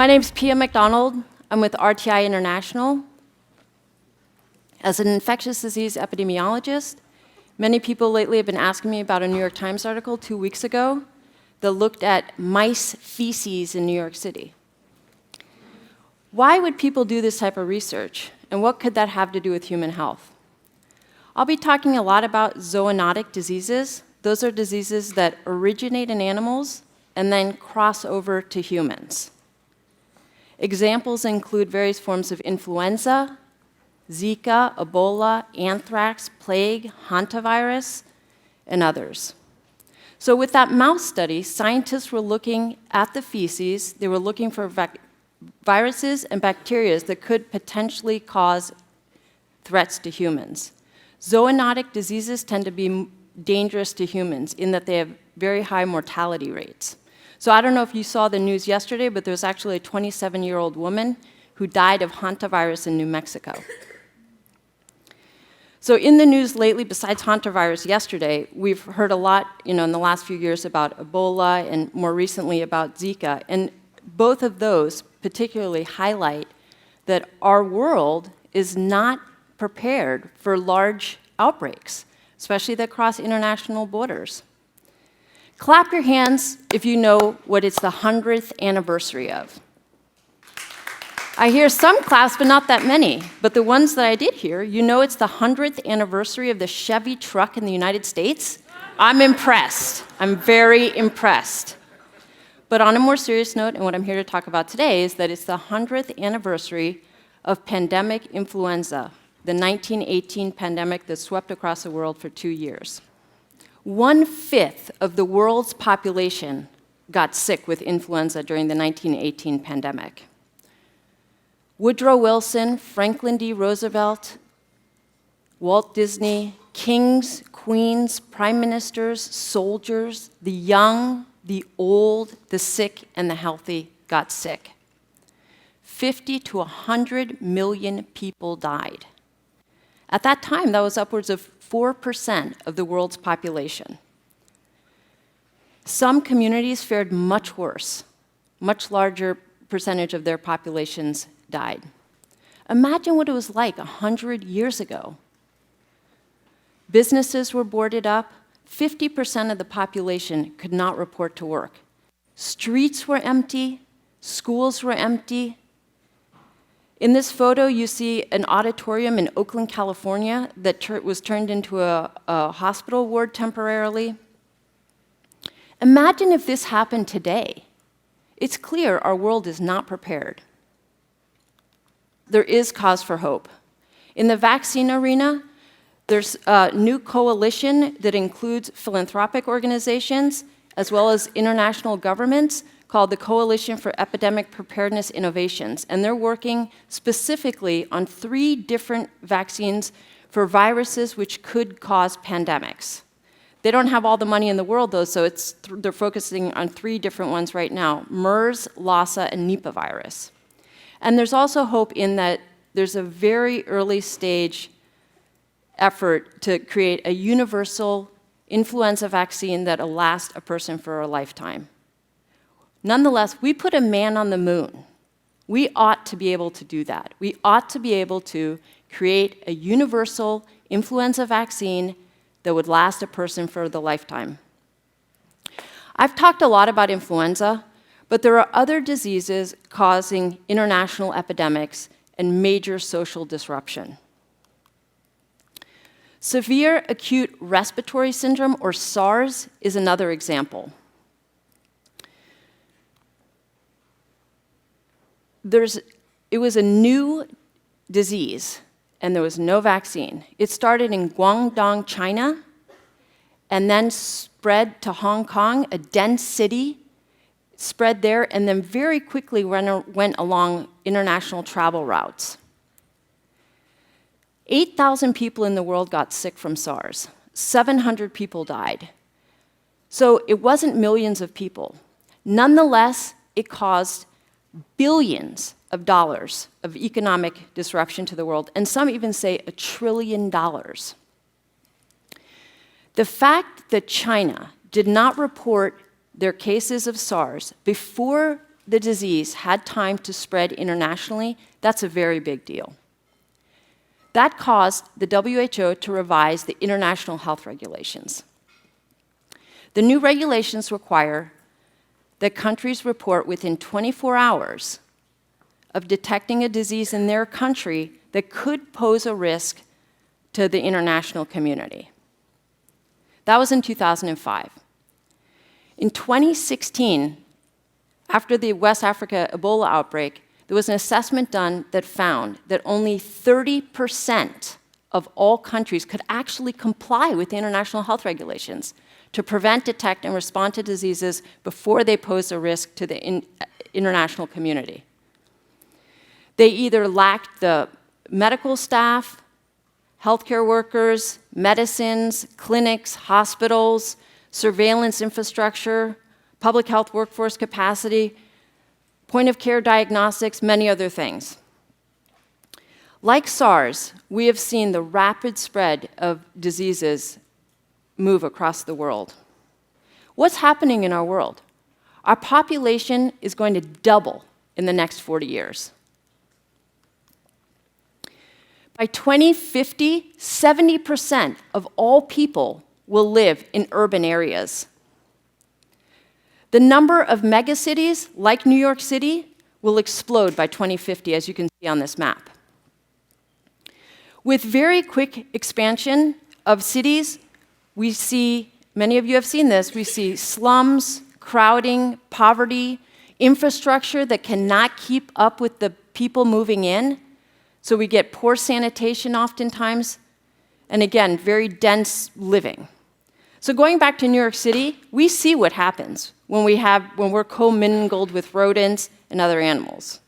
My name's Pia MacDonald. I'm with RTI International. As an infectious disease epidemiologist, many people lately have been asking me about a New York Times article 2 weeks ago that looked at mice feces in New York City. Why would people do this type of research, and what could that have to do with human health? I'll be talking a lot about zoonotic diseases. Those are diseases that originate in animals and then cross over to humans. Examples include various forms of influenza, Zika, Ebola, anthrax, plague, hantavirus, and others. So with that mouse study, scientists were looking at the feces. They were looking for viruses and bacteria that could potentially cause threats to humans. Zoonotic diseases tend to be dangerous to humans in that they have very high mortality rates. So I don't know if you saw the news yesterday, but there was actually a 27-year-old woman who died of hantavirus in New Mexico. So in the news lately, besides hantavirus yesterday, we've heard a lot, in the last few years about Ebola and more recently about Zika. And both of those particularly highlight that our world is not prepared for large outbreaks, especially that cross international borders. Clap your hands if you know what it's the 100th anniversary of. I hear some claps, but not that many. But the ones that I did hear, it's the 100th anniversary of the Chevy truck in the United States. I'm impressed. I'm very impressed. But on a more serious note, and what I'm here to talk about today, is that it's the 100th anniversary of pandemic influenza, the 1918 pandemic that swept across the world for 2 years. 1/5 of the world's population got sick with influenza during the 1918 pandemic. Woodrow Wilson, Franklin D. Roosevelt, Walt Disney, kings, queens, prime ministers, soldiers, the young, the old, the sick, and the healthy got sick. 50 to 100 million people died. At that time, that was upwards of 4% of the world's population. Some communities fared much worse. Much larger percentage of their populations died. Imagine what it was like 100 years ago. Businesses were boarded up. 50% of the population could not report to work. Streets were empty. Schools were empty. In this photo, you see an auditorium in Oakland, California that was turned into a hospital ward temporarily. Imagine if this happened today. It's clear our world is not prepared. There is cause for hope. In the vaccine arena, there's a new coalition that includes philanthropic organizations as well as international governments called the Coalition for Epidemic Preparedness Innovations, and they're working specifically on 3 different vaccines for viruses which could cause pandemics. They don't have all the money in the world, though, so they're focusing on 3 different ones right now: MERS, Lassa, and Nipah virus. And there's also hope in that there's a very early stage effort to create a universal influenza vaccine that will last a person for a lifetime. Nonetheless, we put a man on the moon. We ought to be able to do that. We ought to be able to create a universal influenza vaccine that would last a person for the lifetime. I've talked a lot about influenza, but there are other diseases causing international epidemics and major social disruption. Severe acute respiratory syndrome, or SARS, is another example. It was a new disease, and there was no vaccine. It started in Guangdong, China, and then spread to Hong Kong, a dense city, spread there, and then very quickly went along international travel routes. 8,000 people in the world got sick from SARS. 700 people died. So it wasn't millions of people. Nonetheless, it caused billions of dollars of economic disruption to the world, and some even say $1 trillion. The fact that China did not report their cases of SARS before the disease had time to spread internationally, that's a very big deal. That caused the WHO to revise the international health regulations. The new regulations require that countries report within 24 hours of detecting a disease in their country that could pose a risk to the international community. That was in 2005. In 2016, after the West Africa Ebola outbreak, there was an assessment done that found that only 30% of all countries could actually comply with the international health regulations to prevent, detect, and respond to diseases before they pose a risk to the international community. They either lacked the medical staff, healthcare workers, medicines, clinics, hospitals, surveillance infrastructure, public health workforce capacity, point-of-care diagnostics, many other things. Like SARS, we have seen the rapid spread of diseases move across the world. What's happening in our world? Our population is going to double in the next 40 years. By 2050, 70% of all people will live in urban areas. The number of megacities, like New York City, will explode by 2050, as you can see on this map. With very quick expansion of cities, we see, many of you have seen this, we see slums, crowding, poverty, infrastructure that cannot keep up with the people moving in. So we get poor sanitation oftentimes, and again, very dense living. So going back to New York City, we see what happens when we're commingled with rodents and other animals.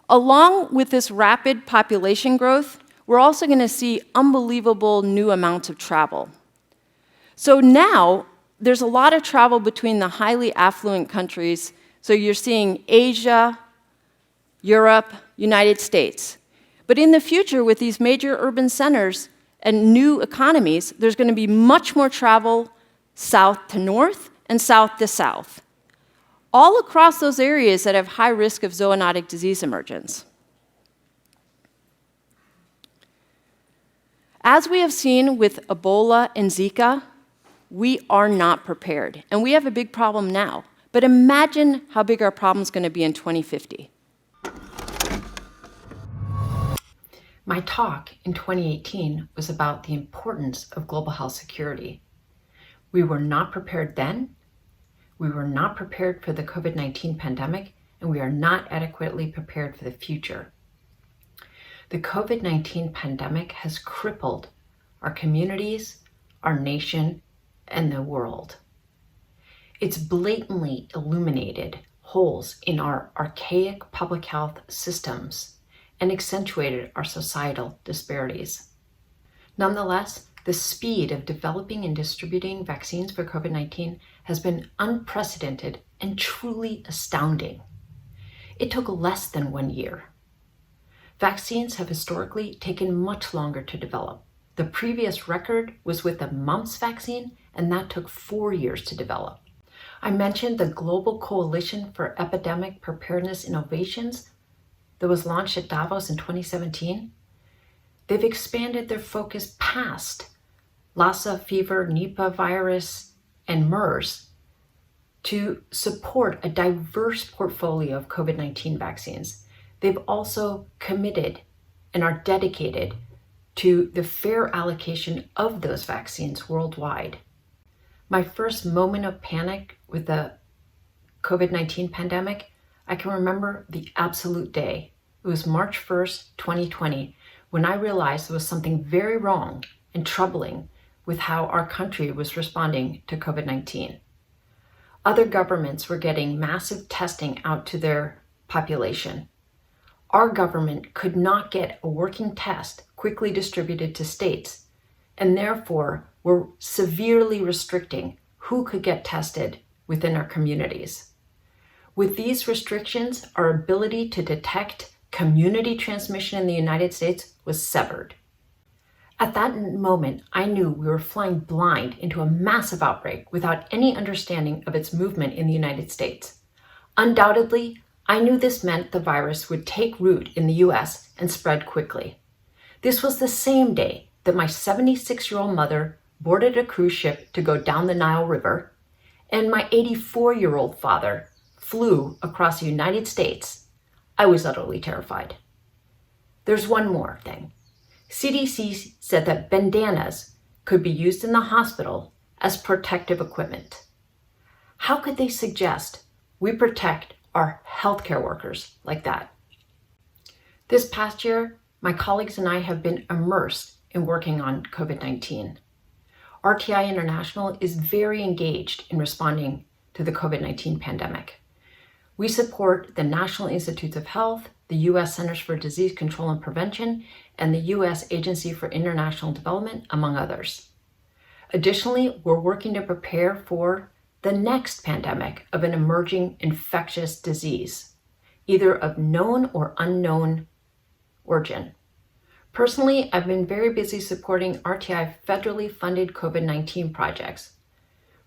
Along with this rapid population growth, we're also going to see unbelievable new amounts of travel. So now, there's a lot of travel between the highly affluent countries. So you're seeing Asia, Europe, United States. But in the future, with these major urban centers and new economies, there's going to be much more travel south to north and south to south, all across those areas that have high risk of zoonotic disease emergence. As we have seen with Ebola and Zika, we are not prepared, and we have a big problem now. But imagine how big our problem is going to be in 2050. My talk in 2018 was about the importance of global health security. We were not prepared then, we were not prepared for the COVID-19 pandemic, and we are not adequately prepared for the future. The COVID-19 pandemic has crippled our communities, our nation, and the world. It's blatantly illuminated holes in our archaic public health systems and accentuated our societal disparities. Nonetheless, the speed of developing and distributing vaccines for COVID-19 has been unprecedented and truly astounding. It took less than 1 year. Vaccines have historically taken much longer to develop. The previous record was with the mumps vaccine, and that took 4 years to develop. I mentioned the Global Coalition for Epidemic Preparedness Innovations that was launched at Davos in 2017. They've expanded their focus past Lassa fever, Nipah virus, and MERS to support a diverse portfolio of COVID-19 vaccines. They've also committed and are dedicated to the fair allocation of those vaccines worldwide. My first moment of panic with the COVID-19 pandemic, I can remember the absolute day. It was March 1st, 2020, when I realized there was something very wrong and troubling with how our country was responding to COVID-19. Other governments were getting massive testing out to their population. Our government could not get a working test quickly distributed to states, and therefore were severely restricting who could get tested within our communities. With these restrictions, our ability to detect community transmission in the United States was severed. At that moment, I knew we were flying blind into a massive outbreak without any understanding of its movement in the United States. Undoubtedly, I knew this meant the virus would take root in the US and spread quickly. This was the same day that my 76-year-old mother boarded a cruise ship to go down the Nile River, and my 84-year-old father flew across the United States. I was utterly terrified. There's one more thing. CDC said that bandanas could be used in the hospital as protective equipment. How could they suggest we protect our healthcare workers like that? This past year, my colleagues and I have been immersed in working on COVID-19. RTI International is very engaged in responding to the COVID-19 pandemic. We support the National Institutes of Health, the U.S. Centers for Disease Control and Prevention, and the U.S. Agency for International Development, among others. Additionally, we're working to prepare for the next pandemic of an emerging infectious disease, either of known or unknown origin. Personally, I've been very busy supporting RTI federally funded COVID-19 projects,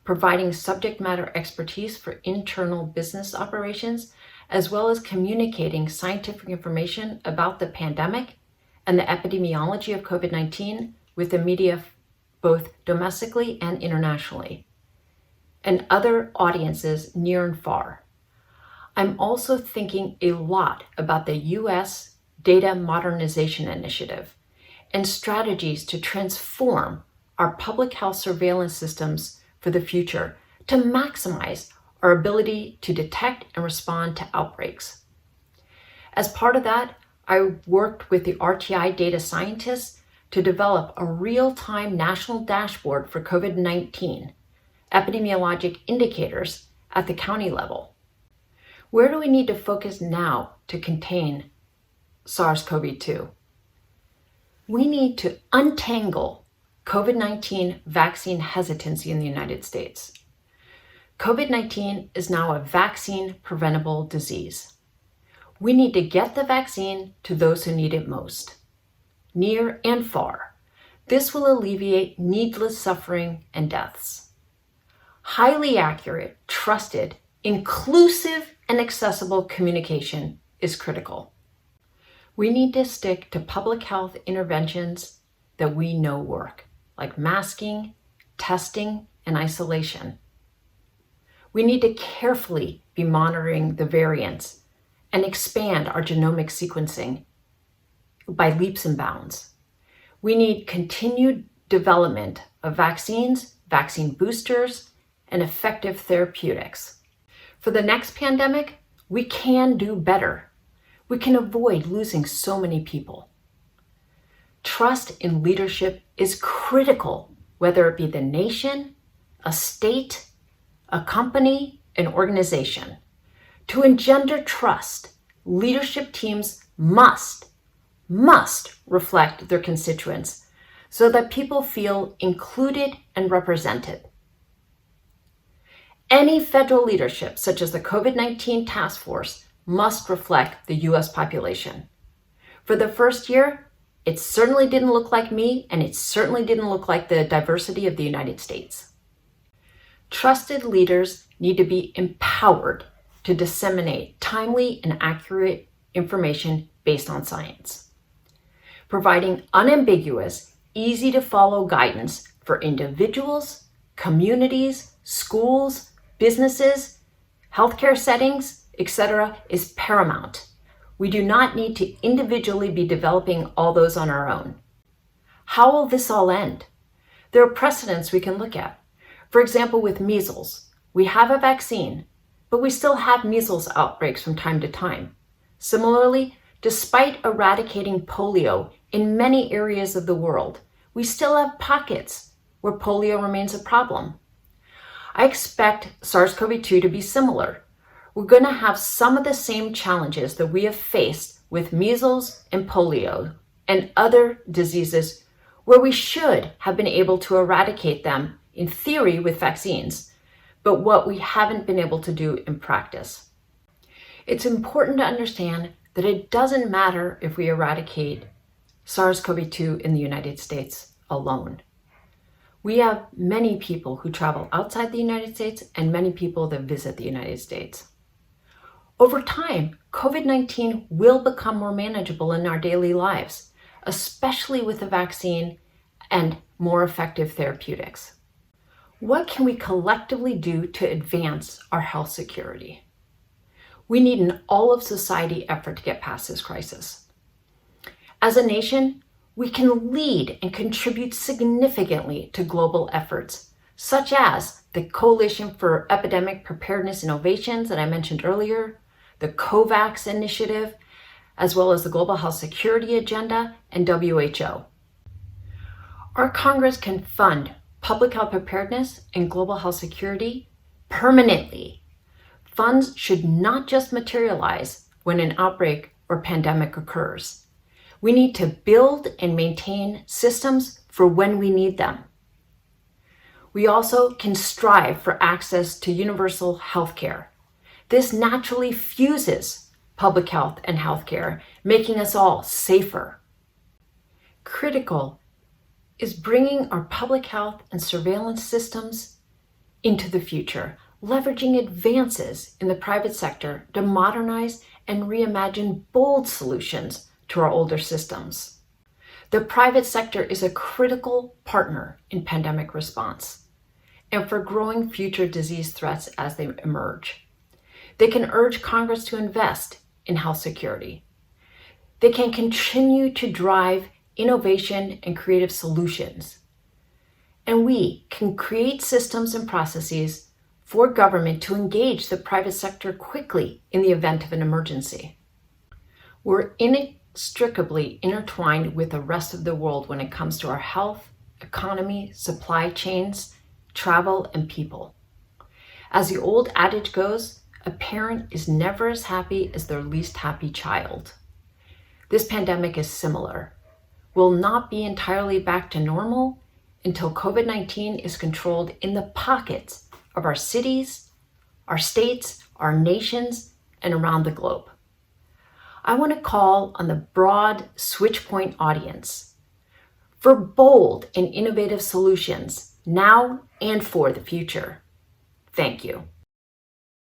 providing subject matter expertise for internal business operations, as well as communicating scientific information about the pandemic and the epidemiology of COVID-19 with the media, both domestically and internationally, and other audiences near and far. I'm also thinking a lot about the U.S. Data Modernization Initiative and strategies to transform our public health surveillance systems for the future to maximize our ability to detect and respond to outbreaks. As part of that, I worked with the RTI data scientists to develop a real-time national dashboard for COVID-19 epidemiologic indicators at the county level. Where do we need to focus now to contain SARS-CoV-2? We need to untangle COVID-19 vaccine hesitancy in the United States. COVID-19 is now a vaccine-preventable disease. We need to get the vaccine to those who need it most, near and far. This will alleviate needless suffering and deaths. Highly accurate, trusted, inclusive, and accessible communication is critical. We need to stick to public health interventions that we know work, like masking, testing, and isolation. We need to carefully be monitoring the variants and expand our genomic sequencing by leaps and bounds. We need continued development of vaccines, vaccine boosters, and effective therapeutics. For the next pandemic, we can do better. We can avoid losing so many people. Trust in leadership is critical, whether it be the nation, a state, a company, an organization. To engender trust, leadership teams must reflect their constituents so that people feel included and represented. Any federal leadership, such as the COVID-19 task force, must reflect the U.S. population. For the first year, it certainly didn't look like me, and it certainly didn't look like the diversity of the United States. Trusted leaders need to be empowered to disseminate timely and accurate information based on science, providing unambiguous, easy-to-follow guidance for individuals, communities, schools, businesses, healthcare settings, etc. is paramount. We do not need to individually be developing all those on our own. How will this all end? There are precedents we can look at. For example, with measles, we have a vaccine, but we still have measles outbreaks from time to time. Similarly, despite eradicating polio in many areas of the world, we still have pockets where polio remains a problem. I expect SARS-CoV-2 to be similar. We're going to have some of the same challenges that we have faced with measles and polio and other diseases where we should have been able to eradicate them in theory with vaccines, but what we haven't been able to do in practice. It's important to understand that it doesn't matter if we eradicate SARS-CoV-2 in the United States alone. We have many people who travel outside the United States and many people that visit the United States. Over time, COVID-19 will become more manageable in our daily lives, especially with the vaccine and more effective therapeutics. What can we collectively do to advance our health security? We need an all-of-society effort to get past this crisis. As a nation, we can lead and contribute significantly to global efforts, such as the Coalition for Epidemic Preparedness Innovations that I mentioned earlier, the COVAX initiative, as well as the Global Health Security Agenda and WHO. Our Congress can fund public health preparedness and global health security permanently. Funds should not just materialize when an outbreak or pandemic occurs. We need to build and maintain systems for when we need them. We also can strive for access to universal health care. This naturally fuses public health and healthcare, making us all safer. Critical is bringing our public health and surveillance systems into the future, leveraging advances in the private sector to modernize and reimagine bold solutions to our older systems. The private sector is a critical partner in pandemic response and for growing future disease threats as they emerge. They can urge Congress to invest in health security. They can continue to drive innovation and creative solutions. And we can create systems and processes for government to engage the private sector quickly in the event of an emergency. We're inextricably intertwined with the rest of the world when it comes to our health, economy, supply chains, travel, and people. As the old adage goes, a parent is never as happy as their least happy child. This pandemic is similar. We'll not be entirely back to normal until COVID-19 is controlled in the pockets of our cities, our states, our nations, and around the globe. I want to call on the broad SwitchPoint audience for bold and innovative solutions now and for the future. Thank you.